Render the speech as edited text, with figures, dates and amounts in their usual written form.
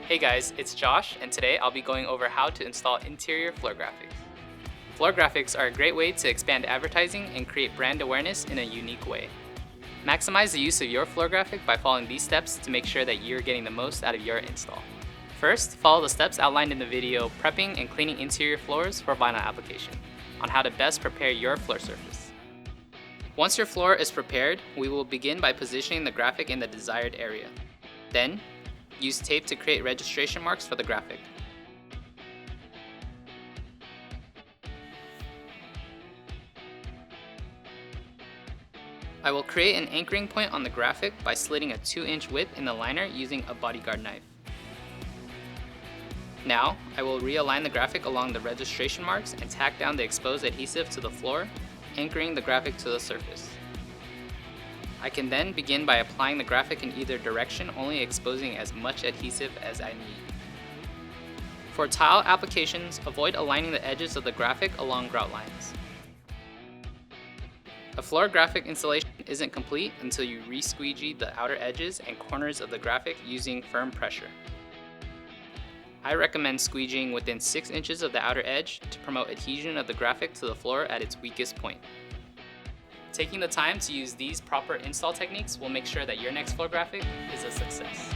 Hey guys, it's Josh, and today I'll be going over how to install interior floor graphics. Floor graphics are a great way to expand advertising and create brand awareness in a unique way. Maximize the use of your floor graphic by following these steps to make sure that you're getting the most out of your install. First, follow the steps outlined in the video prepping and cleaning interior floors for vinyl application on how to best prepare your floor surface. Once your floor is prepared, we will begin by positioning the graphic in the desired area. Then, use tape to create registration marks for the graphic. I will create an anchoring point on the graphic by slitting a 2-inch width in the liner using a bodyguard knife. Now, I will realign the graphic along the registration marks and tack down the exposed adhesive to the floor, anchoring the graphic to the surface. I can then begin by applying the graphic in either direction, only exposing as much adhesive as I need. For tile applications, avoid aligning the edges of the graphic along grout lines. A floor graphic installation isn't complete until you re-squeegee the outer edges and corners of the graphic using firm pressure. I recommend squeegeeing within 6 inches of the outer edge to promote adhesion of the graphic to the floor at its weakest point. Taking the time to use these proper install techniques will make sure that your next floor graphic is a success.